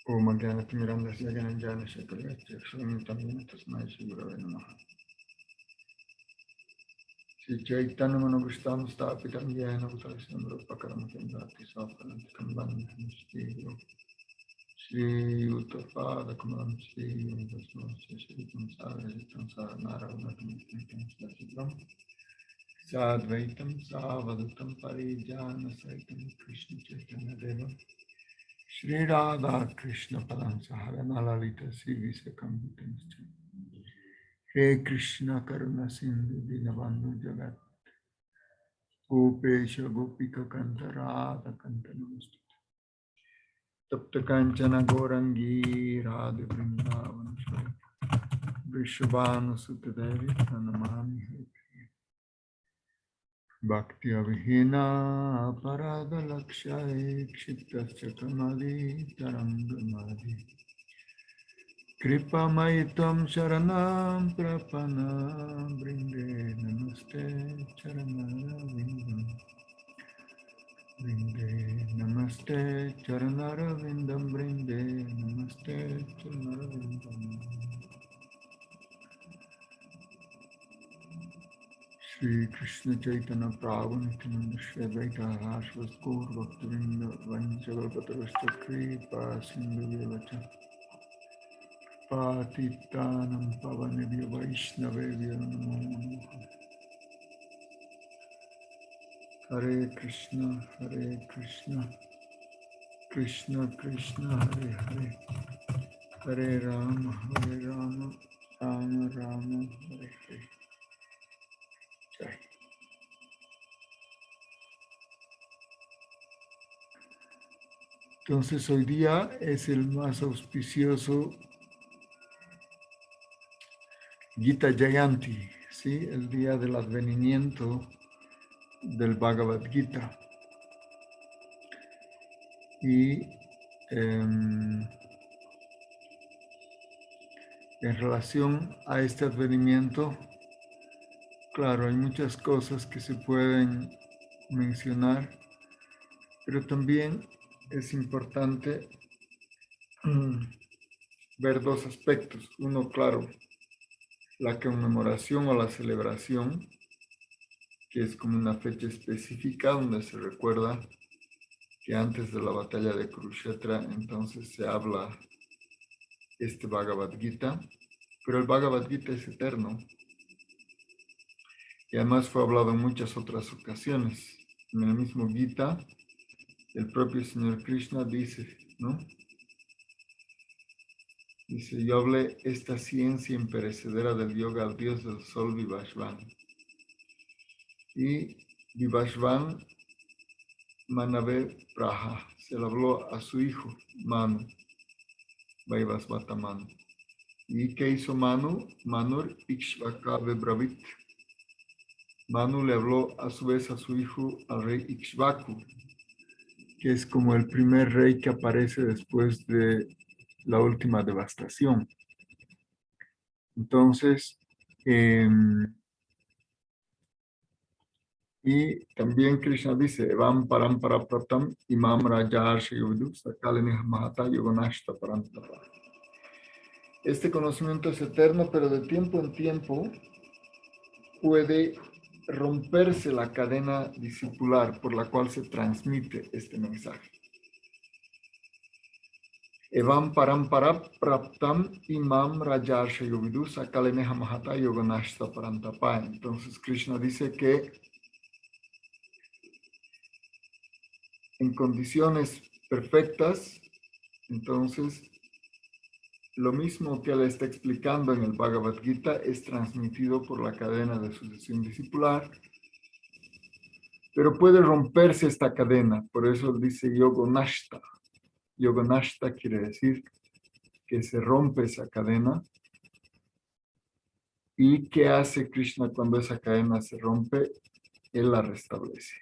Om Jnana-timirandasya Jnana-jnana-shakaya Chakshuramitamina Tasmai Shri Gurave Namaha. Shri Chaitanya Manavishtam Stapitam Jayana Bhutarasam Rupakaram Kendati Saparantikam Bandham Shri Guru Shri Uttapada Kamalam Shri Yudhasma Shri Kamsarajitam Saranaravatam Shri Sadvaitam Savadatam Parijana Saitam Krishna Chaitanya Devam Shri Radha Krishna Padam Saharana Lalita Sri Visekam He Krishna Karuna Sindhu Dinabandhu Jagat Gopesha Gopika Kanta Radha Kanta Namaste Tapta Kanchana Gorangi Radha Vrindavan Vrishabhanu Sutadevi Pranamami Hari Bhakti Avihina Parada Lakshay Kshiptasya Kamadi Tarangamadi Kripa Maitam Sharanam Prapana Brinde Namaste Charanara Vindam Brinde Namaste Charanara Vindam Brinde Namaste Charanara Vindam Shri Krishna Chaitanya Prabhu Nityananda Shri Advaita Ashvas Gaur Bhaktivinoda Vanchakalpatarashta Kripa Sindhu Devacha Patitanam Pavanebhyo Vaishnavebhyo Namo Namaha. Hare Krishna, Krishna Krishna, Hare Hare, Hare Rama, Rama Rama, Hare Hare. Jai. Entonces hoy día es el más auspicioso Gita Jayanti, ¿sí? El día del advenimiento del Bhagavad Gita. Y en relación a este advenimiento, claro, hay muchas cosas que se pueden mencionar, pero también es importante ver dos aspectos. Uno, claro, la conmemoración o la celebración, que es como una fecha específica donde se recuerda que antes de la batalla de Kurukshetra entonces se habla este Bhagavad Gita, pero el Bhagavad Gita es eterno y además fue hablado en muchas otras ocasiones. En el mismo Gita, el propio Señor Krishna dice, ¿no? Dice, yo hablé esta ciencia imperecedera del yoga al dios del sol Vivashvan. Y Vivashvan Manave Praha se le habló a su hijo Manu, Vaivasvata Manu. ¿Y qué hizo Manu? Manur Ikshvaka Bravit. Manu le habló a su vez a su hijo, al rey Ikshvaku, que es como el primer rey que aparece después de la última devastación. Entonces, y también Krishna dice, Evam param parapratam imam rajar shayudu sakalene mahata yoganashta parantapa. Este conocimiento es eterno, pero de tiempo en tiempo puede romperse la cadena discipular por la cual se transmite este mensaje. Evam param parapraptam imam rajar shayudu sakalene mahata yoganashta parantapa. Entonces Krishna dice que en condiciones perfectas, entonces lo mismo que él está explicando en el Bhagavad Gita es transmitido por la cadena de sucesión discipular, pero puede romperse esta cadena, por eso él dice yoganashta. Yoganashta quiere decir que se rompe esa cadena. ¿Y qué hace Krishna cuando esa cadena se rompe? Él la restablece.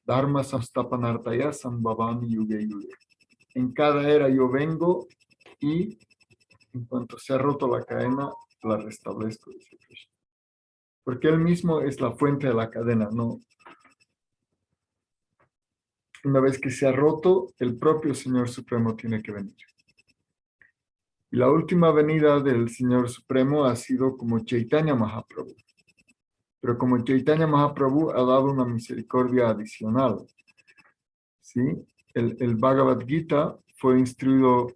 Dharma samstapanartaya sambhavami yuge yuge. En cada era yo vengo y en cuanto se ha roto la cadena, la restablezco, dice Krishna. Porque él mismo es la fuente de la cadena, no Una vez que se ha roto, el propio Señor Supremo tiene que venir. Y la última venida del Señor Supremo ha sido como Chaitanya Mahaprabhu. Pero como Chaitanya Mahaprabhu ha dado una misericordia adicional, ¿sí? El Bhagavad Gita fue instruido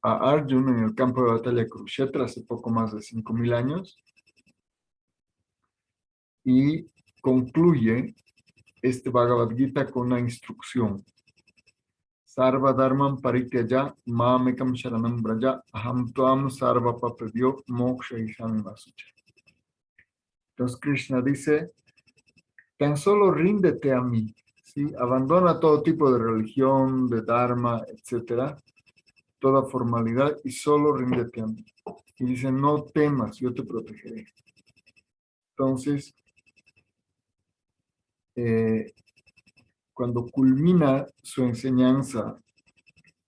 a Arjuna en el campo de batalla de Kurukshetra hace poco más de 5,000 años y concluye este Bhagavad Gita con una instrucción. Sarva dharmam parityaya mamekam sharanam braja aham tvam sarva papebhyo moksha ishami vasucha. Entonces Krishna dice, tan solo ríndete a mí, ¿sí? Abandona todo tipo de religión, de dharma, etcétera, toda formalidad y solo ríndete a mí. Y dice, no temas, yo te protegeré. Entonces, cuando culmina su enseñanza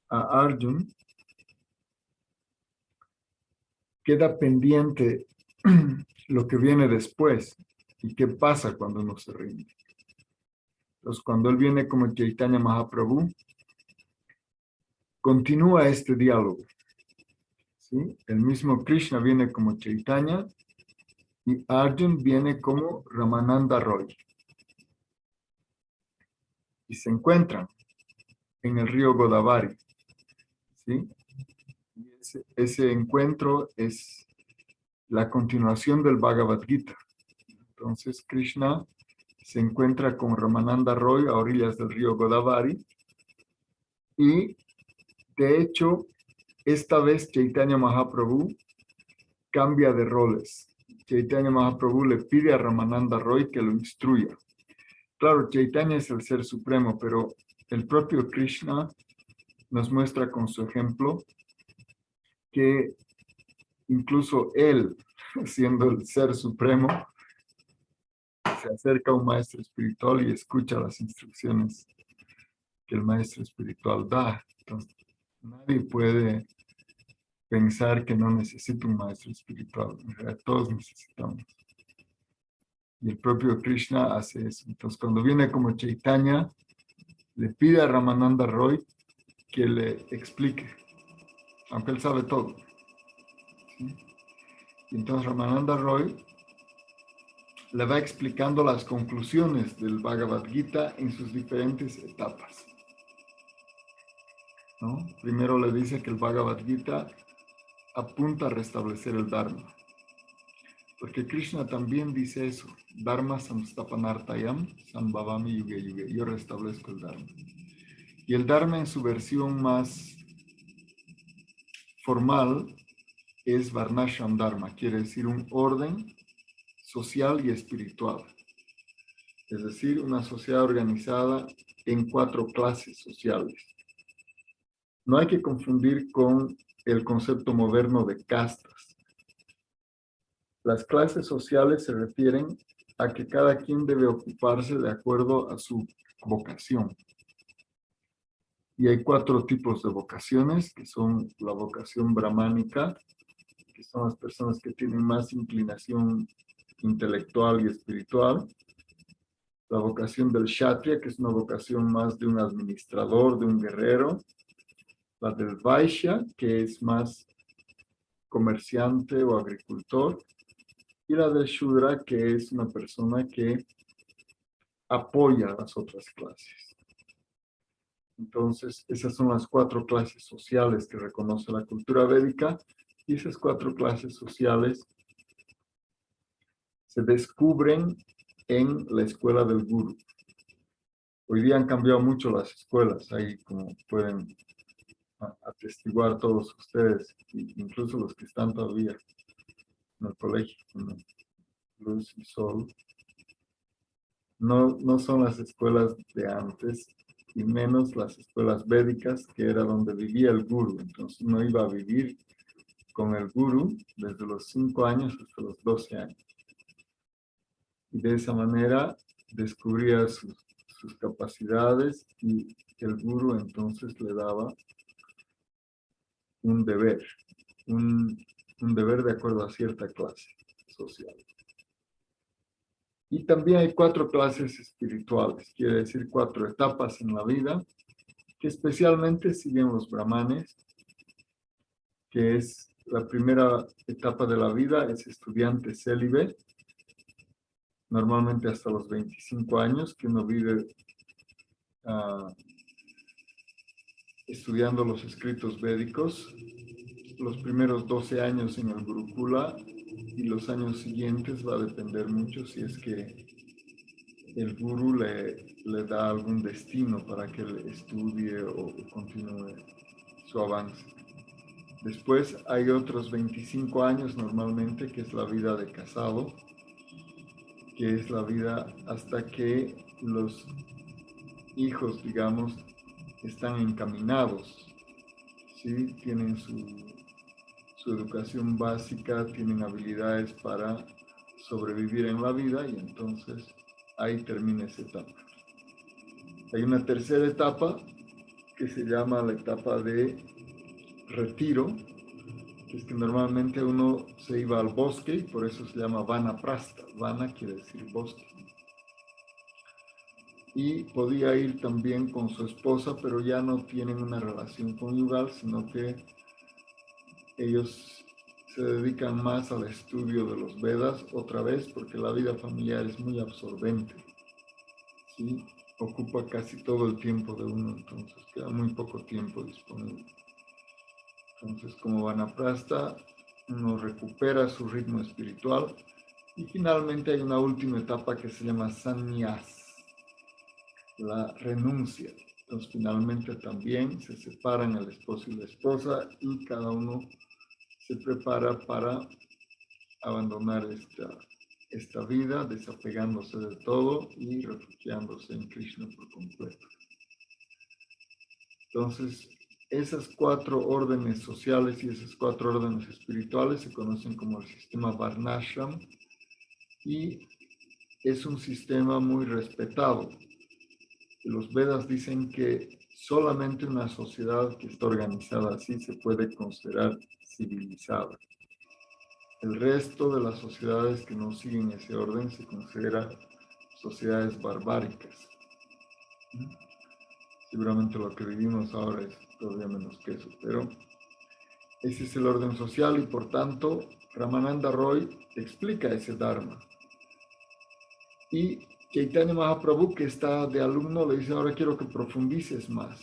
a Arjuna, queda pendiente lo que viene después y qué pasa cuando uno se rinde. Entonces, cuando él viene como Chaitanya Mahaprabhu, continúa este diálogo, ¿sí? El mismo Krishna viene como Chaitanya y Arjuna viene como Ramananda Roy. Y se encuentran en el río Godavari, ¿sí? Y ese encuentro es la continuación del Bhagavad Gita. Entonces Krishna se encuentra con Ramananda Roy a orillas del río Godavari y de hecho esta vez Chaitanya Mahaprabhu cambia de roles. Chaitanya Mahaprabhu le pide a Ramananda Roy que lo instruya. Claro, Chaitanya es el ser supremo, pero el propio Krishna nos muestra con su ejemplo que incluso él, siendo el ser supremo, se acerca a un maestro espiritual y escucha las instrucciones que el maestro espiritual da. Entonces, nadie puede pensar que no necesita un maestro espiritual. En realidad, todos necesitamos. Y el propio Krishna hace eso. Entonces, cuando viene como Chaitanya, le pide a Ramananda Roy que le explique, aunque él sabe todo. ¿Sí? Y entonces Ramananda Roy le va explicando las conclusiones del Bhagavad Gita en sus diferentes etapas, ¿no? Primero le dice que el Bhagavad Gita apunta a restablecer el Dharma, porque Krishna también dice eso, Dharma samstapanartayam sambhavami yuge yuge, yo restablezco el Dharma. Y el Dharma en su versión más formal es Varnashram Dharma, quiere decir un orden social y espiritual. Es decir, una sociedad organizada en 4 clases sociales. No hay que confundir con el concepto moderno de castas. Las clases sociales se refieren a que cada quien debe ocuparse de acuerdo a su vocación. Y hay 4 tipos de vocaciones, que son la vocación brahmánica, que son las personas que tienen más inclinación intelectual y espiritual. La vocación del Kshatriya, que es una vocación más de un administrador, de un guerrero. La del Vaishya, que es más comerciante o agricultor. Y la del Shudra, que es una persona que apoya a las otras clases. Entonces, esas son las 4 clases sociales que reconoce la cultura védica. Y esas 4 clases sociales se descubren en la escuela del Guru. Hoy día han cambiado mucho las escuelas, ahí como pueden atestiguar todos ustedes, incluso los que están todavía en el colegio, como Luz y Sol. No son las escuelas de antes, y menos las escuelas védicas, que era donde vivía el Guru. Entonces uno iba a vivir con el Guru desde los 5 años hasta los 12 años. Y de esa manera descubría sus capacidades y el Guru entonces le daba un deber, un deber de acuerdo a cierta clase social. Y también hay 4 clases espirituales, quiere decir 4 etapas en la vida, que especialmente siguen los brahmanes, que es la primera etapa de la vida, es estudiante célibe, normalmente hasta los 25 años, que uno vive estudiando los escritos védicos, los primeros 12 años en el Gurukula y los años siguientes va a depender mucho si es que el guru le da algún destino para que él estudie o continúe su avance. Después hay otros 25 años normalmente, que es la vida de casado, que es la vida hasta que los hijos, digamos, están encaminados, ¿sí? Tienen su educación básica, tienen habilidades para sobrevivir en la vida y entonces ahí termina esa etapa. Hay una tercera etapa que se llama la etapa de retiro, que es que normalmente uno se iba al bosque y por eso se llama vanaprastha. Vana quiere decir bosque. Y podía ir también con su esposa, pero ya no tienen una relación conyugal, sino que ellos se dedican más al estudio de los Vedas, otra vez, porque la vida familiar es muy absorbente, ¿sí? Ocupa casi todo el tiempo de uno, entonces queda muy poco tiempo disponible. Entonces, como vanaprastha, uno recupera su ritmo espiritual y finalmente hay una última etapa que se llama sannyas, la renuncia. Entonces, finalmente también se separan el esposo y la esposa y cada uno se prepara para abandonar esta vida, desapegándose de todo y refugiándose en Krishna por completo. Entonces, esas 4 órdenes sociales y esas 4 órdenes espirituales se conocen como el sistema Varnashram y es un sistema muy respetado. Los Vedas dicen que solamente una sociedad que está organizada así se puede considerar civilizada. El resto de las sociedades que no siguen ese orden se consideran sociedades barbáricas. Seguramente lo que vivimos ahora es todavía menos que eso, pero ese es el orden social y por tanto Ramananda Roy explica ese Dharma. Y Chaitanya Mahaprabhu, que está de alumno, le dice, ahora quiero que profundices más.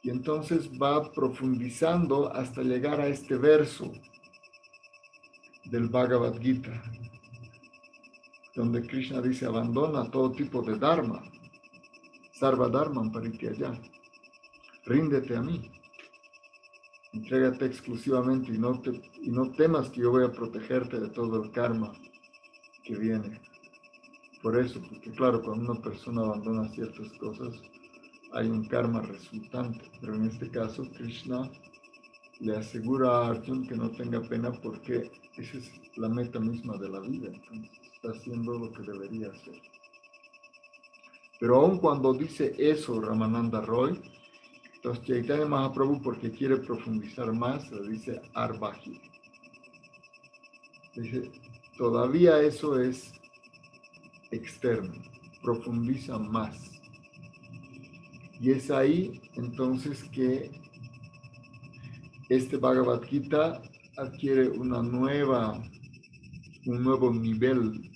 Y entonces va profundizando hasta llegar a este verso del Bhagavad Gita, donde Krishna dice, abandona todo tipo de Dharma, Sarva Dharman Parityaya, ríndete a mí, entrégate exclusivamente y no temas que yo voy a protegerte de todo el karma que viene. Por eso, porque claro, cuando una persona abandona ciertas cosas, hay un karma resultante, pero en este caso Krishna le asegura a Arjuna que no tenga pena porque esa es la meta misma de la vida, entonces está haciendo lo que debería hacer. Pero aun cuando dice eso Ramananda Roy, entonces Chaitanya Mahaprabhu, porque quiere profundizar más, le dice Arbaji. Dice, todavía eso es externo, profundiza más. Y es ahí entonces que este Bhagavad Gita adquiere un nuevo nivel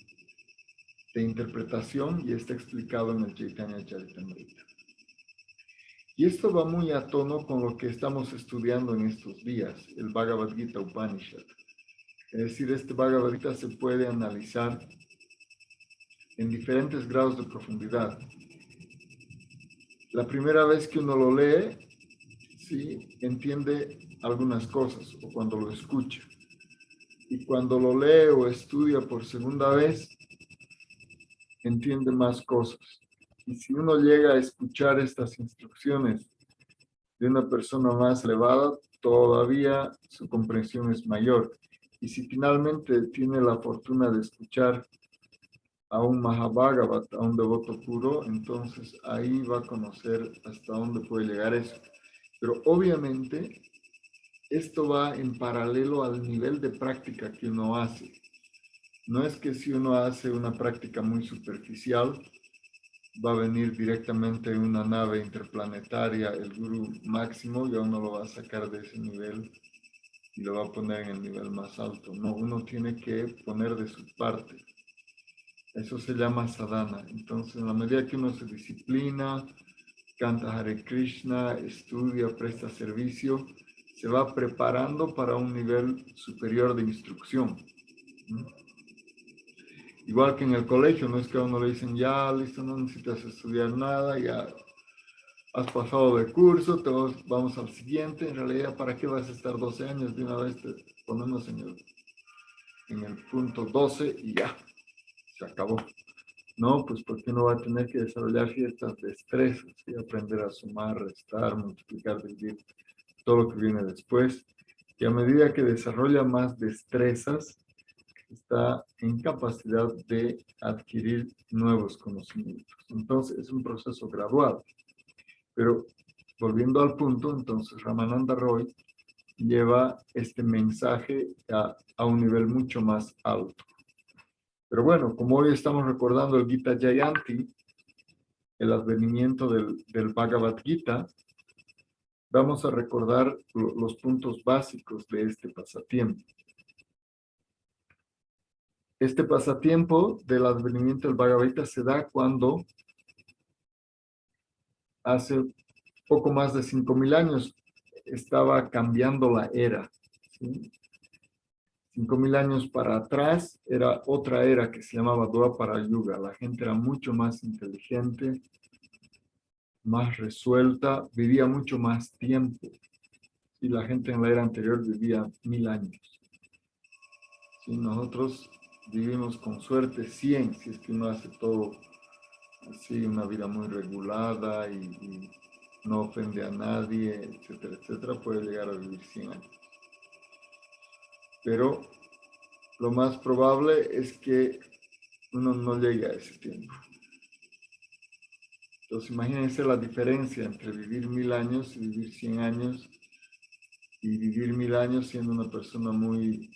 de interpretación y está explicado en el Chaitanya Charitamrita. Y esto va muy a tono con lo que estamos estudiando en estos días, el Bhagavad Gita Upanishad. Es decir, este Bhagavad Gita se puede analizar en diferentes grados de profundidad. La primera vez que uno lo lee, sí, entiende algunas cosas, o cuando lo escucha. Y cuando lo lee o estudia por segunda vez, entiende más cosas. Y si uno llega a escuchar estas instrucciones de una persona más elevada, todavía su comprensión es mayor. Y si finalmente tiene la fortuna de escuchar a un Mahabhagavat, a un devoto puro, entonces ahí va a conocer hasta dónde puede llegar eso. Pero obviamente esto va en paralelo al nivel de práctica que uno hace. No es que si uno hace una práctica muy superficial, va a venir directamente en una nave interplanetaria el gurú máximo y a uno lo va a sacar de ese nivel y lo va a poner en el nivel más alto. No, uno tiene que poner de su parte. Eso se llama sadhana. Entonces, en la medida que uno se disciplina, canta Hare Krishna, estudia, presta servicio, se va preparando para un nivel superior de instrucción. Igual que en el colegio, no es que a uno le dicen, ya, listo, no necesitas estudiar nada, ya has pasado de curso, vamos al siguiente. En realidad, ¿para qué vas a estar 12 años? De una vez te ponemos en el punto 12 y ya, se acabó. No, pues porque uno va a tener que desarrollar ciertas destrezas y aprender a sumar, restar, multiplicar, dividir, todo lo que viene después. Y a medida que desarrolla más destrezas, está en capacidad de adquirir nuevos conocimientos. Entonces, es un proceso gradual. Pero volviendo al punto, entonces Ramananda Roy lleva este mensaje a un nivel mucho más alto. Pero bueno, como hoy estamos recordando el Gita Jayanti, el advenimiento del Bhagavad Gita, vamos a recordar los puntos básicos de este pasatiempo. Este pasatiempo del advenimiento del Bhagavad Gita se da cuando hace poco más de 5,000 años estaba cambiando la era. ¿Sí? 5,000 años para atrás era otra era que se llamaba Dwapara Yuga. La gente era mucho más inteligente, más resuelta, vivía mucho más tiempo. Y la gente en la era anterior vivía 1,000 años. ¿Sí? Nosotros vivimos con suerte 100, si es que uno hace todo así, una vida muy regulada y no ofende a nadie, etcétera, etcétera, puede llegar a vivir 100 años. Pero lo más probable es que uno no llegue a ese tiempo. Entonces imagínense la diferencia entre vivir 1,000 años y vivir 100 años, y vivir 1,000 años siendo una persona muy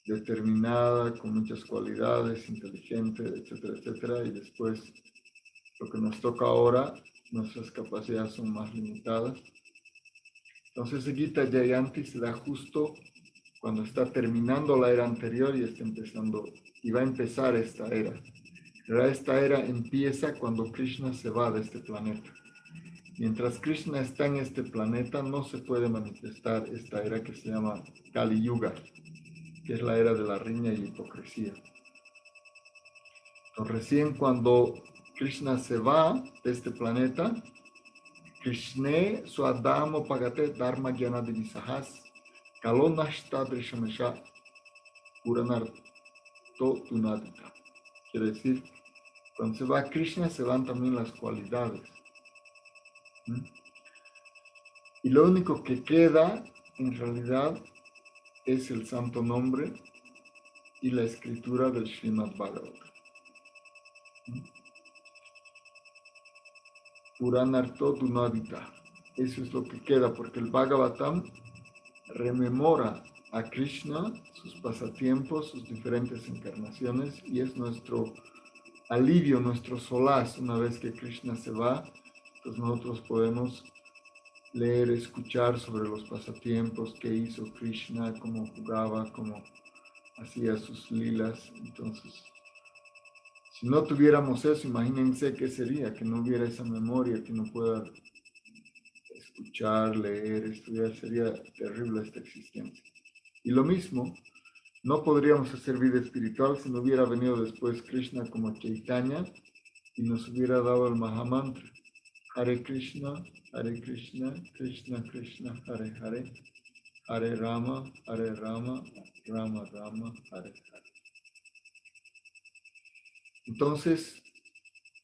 determinada, con muchas cualidades, inteligente, etcétera, etcétera, y después lo que nos toca ahora, nuestras capacidades son más limitadas. Entonces el Gita Jayanti se da justo cuando está terminando la era anterior y está empezando, y va a empezar esta era. Pero esta era empieza cuando Krishna se va de este planeta. Mientras Krishna está en este planeta, no se puede manifestar esta era que se llama Kali Yuga, que es la era de la riña y hipocresía. Entonces, recién cuando Krishna se va de este planeta, Krishna Swadamo Pagate Dharma Gyana Divisahas Kalonashta Drishamesha Puranarto Tunadita. Quiere decir, cuando se va Krishna, se van también las cualidades. Y lo único que queda, en realidad, es el santo nombre y la escritura del Srimad Bhagavatam. Puranarto Dunadita. Eso es lo que queda, porque el Bhagavatam rememora a Krishna, sus pasatiempos, sus diferentes encarnaciones, y es nuestro alivio, nuestro solaz. Una vez que Krishna se va, pues nosotros podemos leer, escuchar sobre los pasatiempos que hizo Krishna, cómo jugaba, cómo hacía sus lilas. Entonces, si no tuviéramos eso, imagínense qué sería, que no hubiera esa memoria, que no pueda escuchar, leer, estudiar, sería terrible esta existencia. Y lo mismo, no podríamos hacer vida espiritual si no hubiera venido después Krishna como Chaitanya y nos hubiera dado el Mahamantra. Hare Krishna, Krishna Krishna, Hare Hare, Hare Rama, Rama Rama, Hare Hare. Entonces,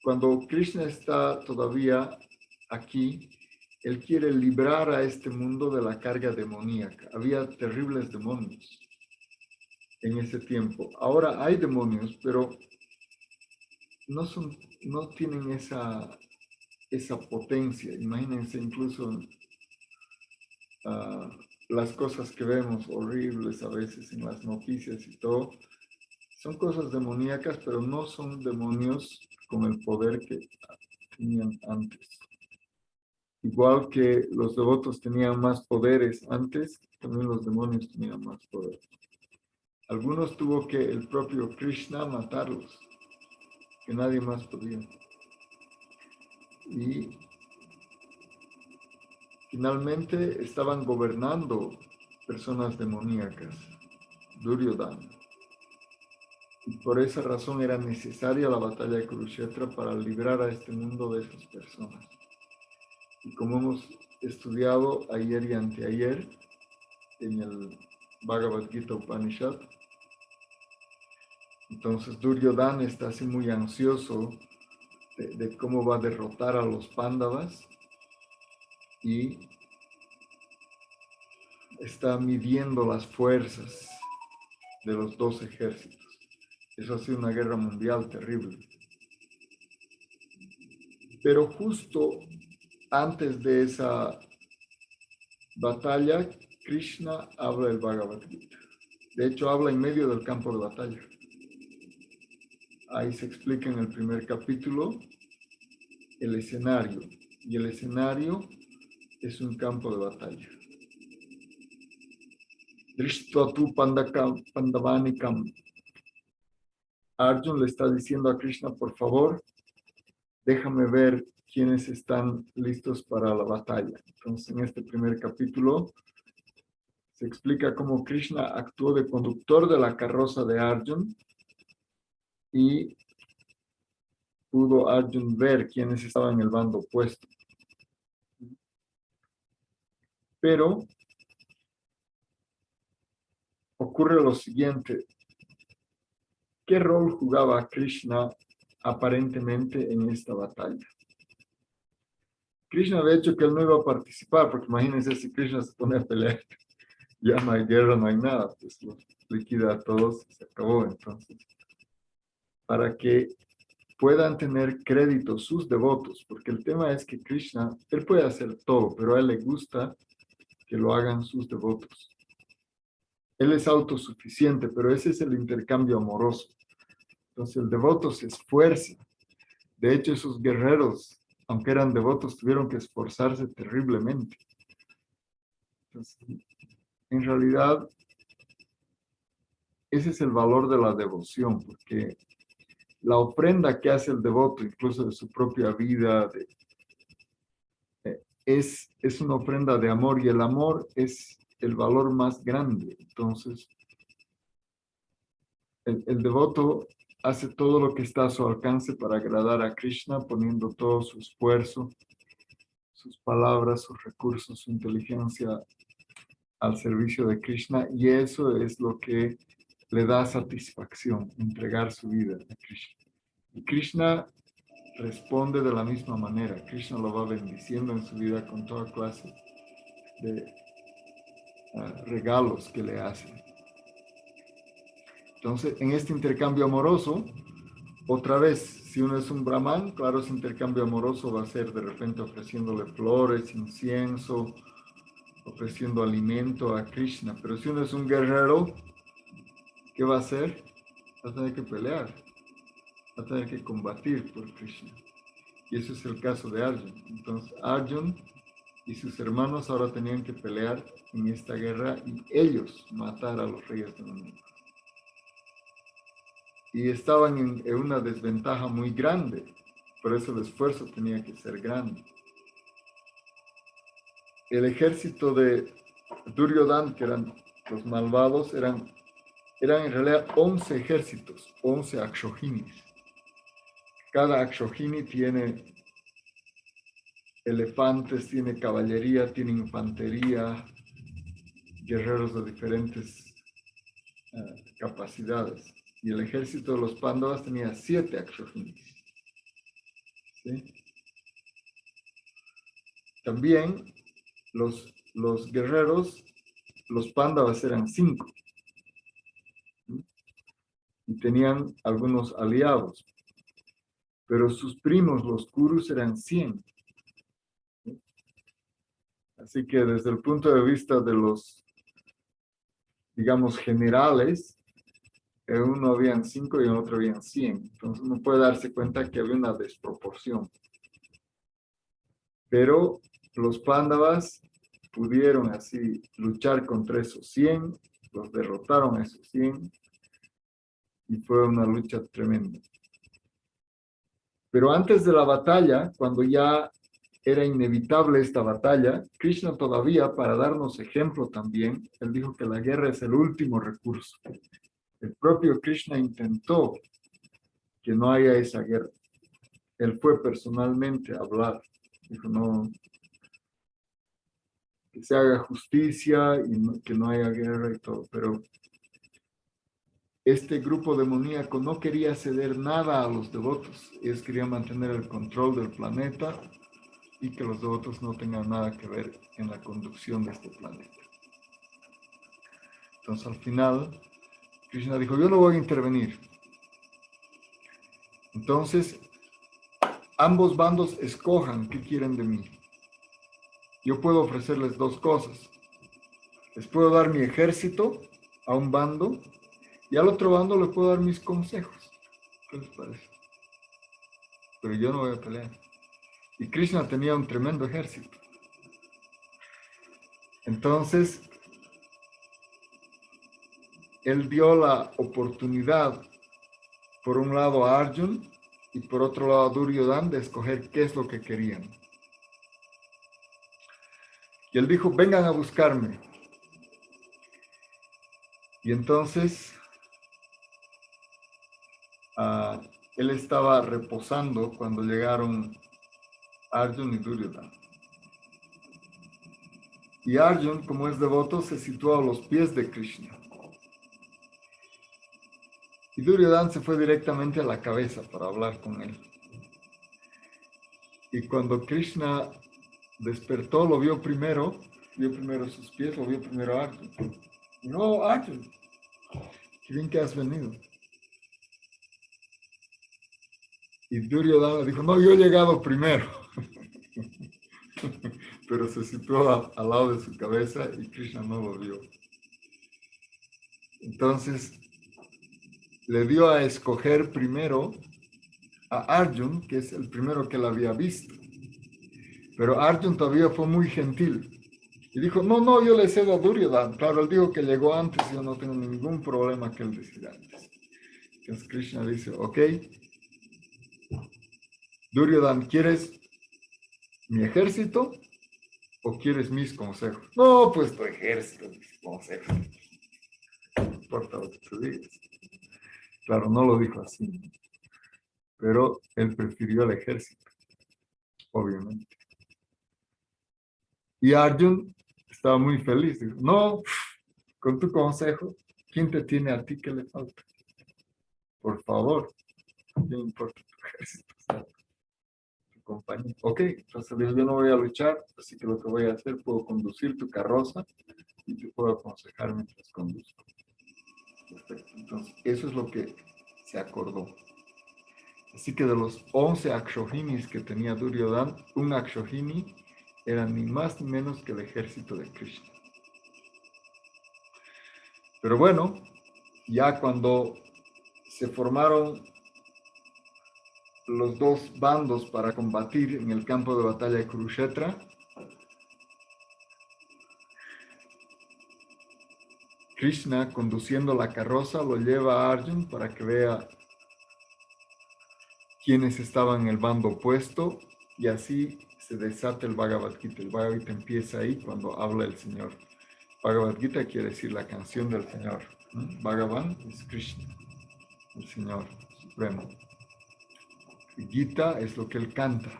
cuando Krishna está todavía aquí, él quiere librar a este mundo de la carga demoníaca. Había terribles demonios en ese tiempo. Ahora hay demonios, pero no tienen esa potencia. Imagínense incluso las cosas que vemos horribles a veces en las noticias y todo. Son cosas demoníacas, pero no son demonios con el poder que tenían antes. Igual que los devotos tenían más poderes antes, también los demonios tenían más poder. Algunos tuvo que el propio Krishna matarlos, que nadie más podía. Y finalmente estaban gobernando personas demoníacas, Duryodhana. Y por esa razón era necesaria la batalla de Kurukshetra para librar a este mundo de esas personas. Y como hemos estudiado ayer y anteayer en el Bhagavad Gita Upanishad, entonces Duryodhana está así muy ansioso de cómo va a derrotar a los Pándavas y está midiendo las fuerzas de los dos ejércitos. Eso ha sido una guerra mundial terrible. Pero justo antes de esa batalla, Krishna habla el Bhagavad Gita. De hecho, habla en medio del campo de batalla. Ahí se explica en el primer capítulo el escenario. Y el escenario es un campo de batalla. Drishtva Pandavanikam. Arjun le está diciendo a Krishna, por favor, déjame ver quiénes están listos para la batalla. Entonces, en este primer capítulo se explica cómo Krishna actuó de conductor de la carroza de Arjun y pudo Arjun ver quiénes estaban en el bando opuesto. Pero ocurre lo siguiente. ¿Qué rol jugaba Krishna aparentemente en esta batalla? Krishna había dicho que él no iba a participar, porque imagínense si Krishna se pone a pelear, ya no hay guerra, no hay nada, pues los liquida a todos y se acabó. Entonces, para que puedan tener crédito sus devotos, porque el tema es que Krishna, él puede hacer todo, pero a él le gusta que lo hagan sus devotos. Él es autosuficiente, pero ese es el intercambio amoroso. Entonces el devoto se esfuerza. De hecho, esos guerreros, aunque eran devotos, tuvieron que esforzarse terriblemente. Entonces, en realidad, ese es el valor de la devoción, porque la ofrenda que hace el devoto, incluso de su propia vida, es una ofrenda de amor, y el amor es el valor más grande. Entonces, el devoto hace todo lo que está a su alcance para agradar a Krishna, poniendo todo su esfuerzo, sus palabras, sus recursos, su inteligencia al servicio de Krishna, y eso es lo que le da satisfacción, entregar su vida a Krishna. Y Krishna responde de la misma manera. Krishna lo va bendiciendo en su vida con toda clase de regalos que le hacen. Entonces, en este intercambio amoroso, otra vez, si uno es un brahman, claro, ese intercambio amoroso va a ser de repente ofreciéndole flores, incienso, ofreciendo alimento a Krishna. Pero si uno es un guerrero, ¿qué va a hacer? Va a tener que pelear, va a tener que combatir por Krishna. Y eso es el caso de Arjun. Entonces, Arjun y sus hermanos ahora tenían que pelear en esta guerra y ellos matar a los reyes demoníacos. Y estaban en una desventaja muy grande, por eso el esfuerzo tenía que ser grande. El ejército de Duryodhana, que eran los malvados, eran en realidad 11 ejércitos, 11 akshohinis. Cada akshojini tiene elefantes, tiene caballería, tiene infantería, guerreros de diferentes capacidades. Y el ejército de los Pándavas tenía 7 akshohinis. ¿Sí? También los guerreros, los Pándavas eran 5. ¿Sí? Y tenían algunos aliados. Pero sus primos, los Kurus, eran 100. ¿Sí? Así que desde el punto de vista de los, digamos, generales, En uno habían 5 y en otro habían 100. Entonces uno puede darse cuenta que había una desproporción. Pero los Pándavas pudieron así luchar contra esos 100, los derrotaron a esos 100 y fue una lucha tremenda. Pero antes de la batalla, cuando ya era inevitable esta batalla, Krishna todavía, para darnos ejemplo también, él dijo que la guerra es el último recurso. El propio Krishna intentó que no haya esa guerra. Él fue personalmente a hablar. Dijo, no, que se haga justicia y que no haya guerra y todo. Pero este grupo demoníaco no quería ceder nada a los devotos. Ellos querían mantener el control del planeta y que los devotos no tengan nada que ver en la conducción de este planeta. Entonces al final, Krishna dijo, yo no voy a intervenir. Entonces, ambos bandos escojan qué quieren de mí. Yo puedo ofrecerles dos cosas. Les puedo dar mi ejército a un bando y al otro bando le puedo dar mis consejos. ¿Qué les parece? Pero yo no voy a pelear. Y Krishna tenía un tremendo ejército. Entonces, él dio la oportunidad, por un lado a Arjun y por otro lado a Duryodhana, de escoger qué es lo que querían. Y él dijo, vengan a buscarme. Y entonces, él estaba reposando cuando llegaron Arjun y Duryodhana. Y Arjun, como es devoto, se situó a los pies de Krishna. Y Duryodhana se fue directamente a la cabeza para hablar con él. Y cuando Krishna despertó, lo vio primero sus pies, lo vio primero a Arjun. Y dijo, oh, Arjun, qué bien que has venido. Y Duryodhana dijo, no, yo he llegado primero. Pero se situó al lado de su cabeza y Krishna no lo vio. Entonces, le dio a escoger primero a Arjun, que es el primero que la había visto. Pero Arjun todavía fue muy gentil. Y dijo, no, yo le cedo a Duryodhana. Claro, él dijo que llegó antes y yo no tengo ningún problema que él decida antes. Entonces Krishna dice, ok, Duryodhana, ¿quieres mi ejército o quieres mis consejos? No, pues tu ejército, mis consejos. No importa lo que tú digas. Claro, no lo dijo así, pero él prefirió el ejército, obviamente. Y Arjun estaba muy feliz. Dijo, no, con tu consejo, ¿quién te tiene a ti que le falta? Por favor, no importa tu ejército, tu compañía. Ok, entonces dijo, yo no voy a luchar, así que lo que voy a hacer, puedo conducir tu carroza y te puedo aconsejar mientras conduzco. Perfecto, entonces eso es lo que se acordó. Así que de los 11 akshohinis que tenía Duryodhana, un akshohini era ni más ni menos que el ejército de Krishna. Pero bueno, ya cuando se formaron los dos bandos para combatir en el campo de batalla de Kurukshetra, Krishna, conduciendo la carroza, lo lleva a Arjun para que vea quiénes estaban en el bando opuesto y así se desata el Bhagavad Gita. El Bhagavad Gita empieza ahí cuando habla el Señor. Bhagavad Gita quiere decir la canción del Señor. Bhagavan es Krishna, el Señor Supremo. Y Gita es lo que él canta,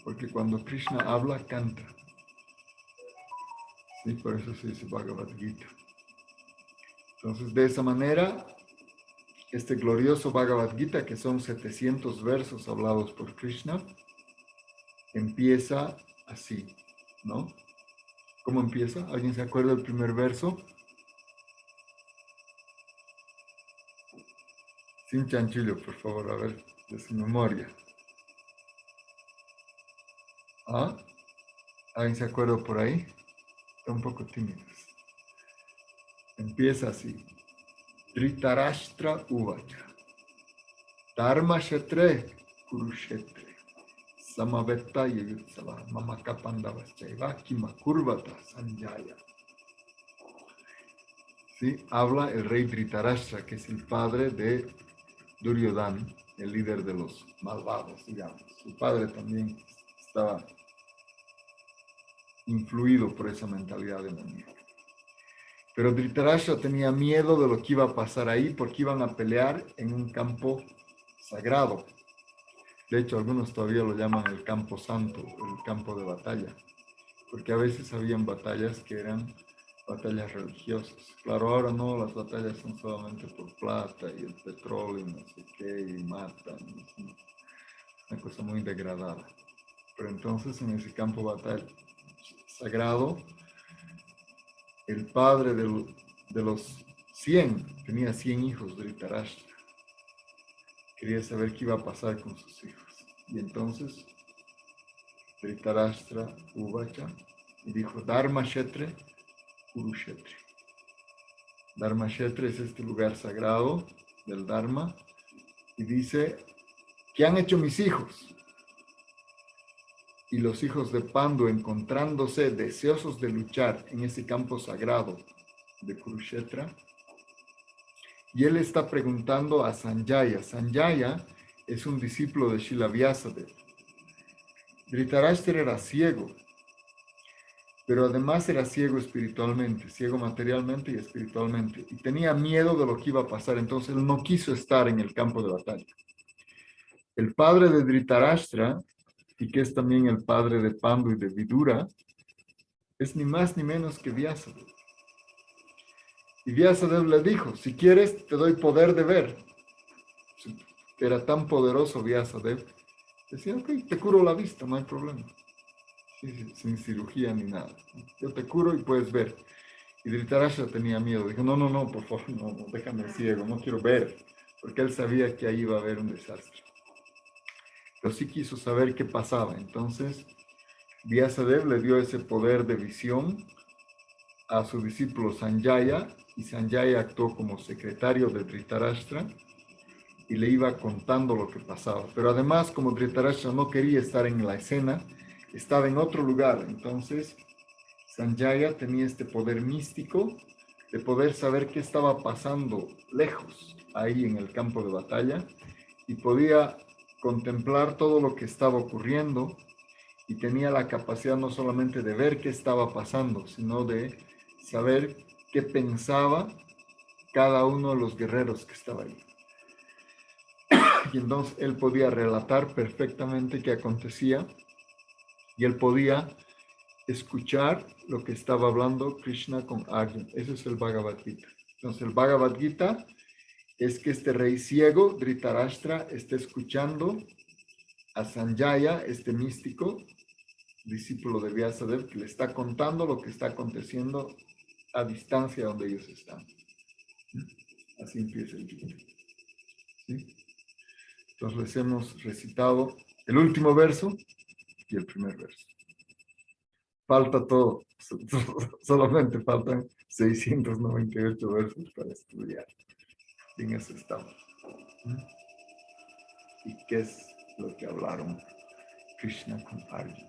porque cuando Krishna habla, canta. ¿Sí? Por eso se dice Bhagavad Gita. Entonces, de esa manera, este glorioso Bhagavad Gita, que son 700 versos hablados por Krishna, empieza así, ¿no? ¿Cómo empieza? ¿Alguien se acuerda del primer verso? Sin chanchullo, por favor, a ver, de su memoria. ¿Ah? ¿Alguien se acuerda por ahí? Está un poco tímidos. Empieza así. Dhritarashtra Uvacha. Dharma Kshetre Kurukshetre. Samaveta Yutsava. Mamakapandavaschaiva Kima Kurvata Sanjaya. ¿Sí? Habla el rey Dhritarashtra, que es el padre de Duryodhana, el líder de los malvados, digamos. Su padre también estaba influido por esa mentalidad demoníaca. Pero Dhritarashtra tenía miedo de lo que iba a pasar ahí porque iban a pelear en un campo sagrado. De hecho, algunos todavía lo llaman el campo santo, el campo de batalla, porque a veces habían batallas que eran batallas religiosas. Claro, ahora no, las batallas son solamente por plata y el petróleo y no sé qué, y matan. Es una cosa muy degradada. Pero entonces en ese campo batalla sagrado, el padre de los 100, tenía 100 hijos de Dhritarashtra. Quería saber qué iba a pasar con sus hijos. Y entonces Dhritarashtra Uvacha y dijo, Dharma Kshetre Kurukshetre. Dharma Kshetra es este lugar sagrado del Dharma. Y dice, ¿qué han hecho mis hijos? Y los hijos de Pandu, encontrándose deseosos de luchar en ese campo sagrado de Kurukshetra, y él está preguntando a Sanjaya. Sanjaya es un discípulo de Srila Vyasadeva. Dhritarashtra era ciego, pero además era ciego espiritualmente, ciego materialmente y espiritualmente, y tenía miedo de lo que iba a pasar, entonces él no quiso estar en el campo de batalla. El padre de Dhritarashtra, y que es también el padre de Pandu y de Vidura, es ni más ni menos que Vyasadeva. Y Vyasadeva le dijo, si quieres te doy poder de ver. Era tan poderoso Vyasadeva, decía, ok, te curo la vista, no hay problema. Sin cirugía ni nada. Yo te curo y puedes ver. Y Dhritarashtra tenía miedo. Dijo, no, por favor, no, déjame ciego, no quiero ver. Porque él sabía que ahí iba a haber un desastre. Pero sí quiso saber qué pasaba. Entonces, Vyasadeva le dio ese poder de visión a su discípulo Sanjaya, y Sanjaya actuó como secretario de Dhritarashtra y le iba contando lo que pasaba. Pero además, como Dhritarashtra no quería estar en la escena, estaba en otro lugar. Entonces, Sanjaya tenía este poder místico de poder saber qué estaba pasando lejos, ahí en el campo de batalla, y podía contemplar todo lo que estaba ocurriendo, y tenía la capacidad no solamente de ver qué estaba pasando, sino de saber qué pensaba cada uno de los guerreros que estaba ahí. Y entonces él podía relatar perfectamente qué acontecía, y él podía escuchar lo que estaba hablando Krishna con Arjuna. Eso es el Bhagavad Gita. Entonces el Bhagavad Gita es que este rey ciego, Dhritarashtra, está escuchando a Sanjaya, este místico, discípulo de Vyasadeva, que le está contando lo que está aconteciendo a distancia donde ellos están. Así empieza el Gita. ¿Sí? Entonces les hemos recitado el último verso y el primer verso. Falta todo, solamente faltan 698 versos para estudiar. En eso estamos. ¿Y qué es lo que hablaron Krishna con Arjuna?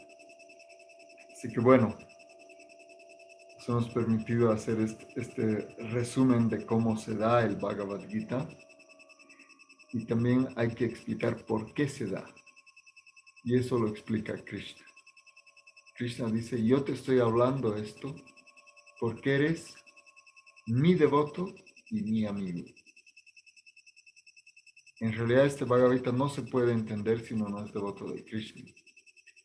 Así que bueno, nos hemos permitido hacer este resumen de cómo se da el Bhagavad Gita, y también hay que explicar por qué se da. Y eso lo explica Krishna. Krishna dice, yo te estoy hablando esto porque eres mi devoto y mi amigo. En realidad este Bhagavad Gita no se puede entender si uno no es devoto de Krishna,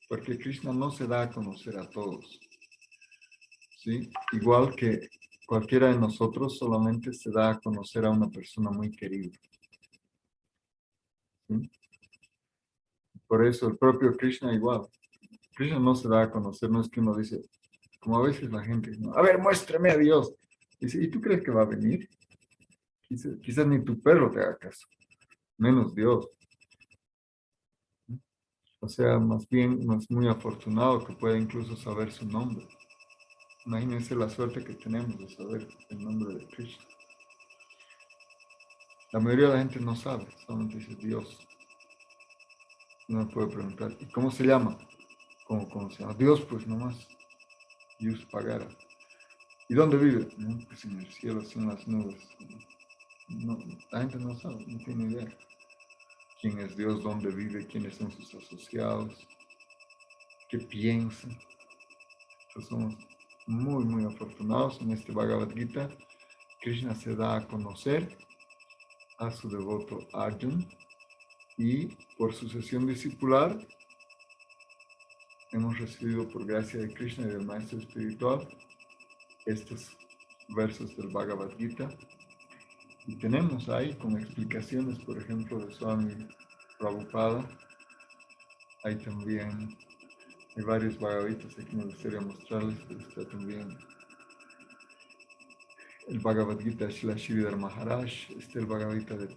porque Krishna no se da a conocer a todos. ¿Sí? Igual que cualquiera de nosotros solamente se da a conocer a una persona muy querida. ¿Sí? Por eso el propio Krishna igual. Krishna no se da a conocer, no es que uno dice, como a veces la gente, ¿no? A ver, muéstrame a Dios. Dice, ¿y tú crees que va a venir? Quizás ni tu perro te haga caso, menos Dios. O sea, más bien no es muy afortunado que pueda incluso saber su nombre. Imagínense la suerte que tenemos de saber el nombre de Krishna. La mayoría de la gente no sabe, solamente dice Dios. No me puede preguntar, ¿y cómo se llama? ¿Cómo se llama? Dios, pues nomás. Dios pagara. ¿Y dónde vive? No, pues en el cielo, así en las nubes. No, la gente no sabe, no tiene idea. ¿Quién es Dios? ¿Dónde vive? ¿Quiénes son sus asociados? ¿Qué piensa? Entonces somos muy, muy afortunados en este Bhagavad Gita. Krishna se da a conocer a su devoto Arjuna y por sucesión discipular hemos recibido por gracia de Krishna y del maestro espiritual estos versos del Bhagavad Gita y tenemos ahí con explicaciones, por ejemplo, de Swami Prabhupada. Hay también, hay varios Bhagavad Gitas aquí me gustaría mostrarles, pero está también el Bhagavad Gita de Srila Sridhar Maharaj, el Bhagavad Gita de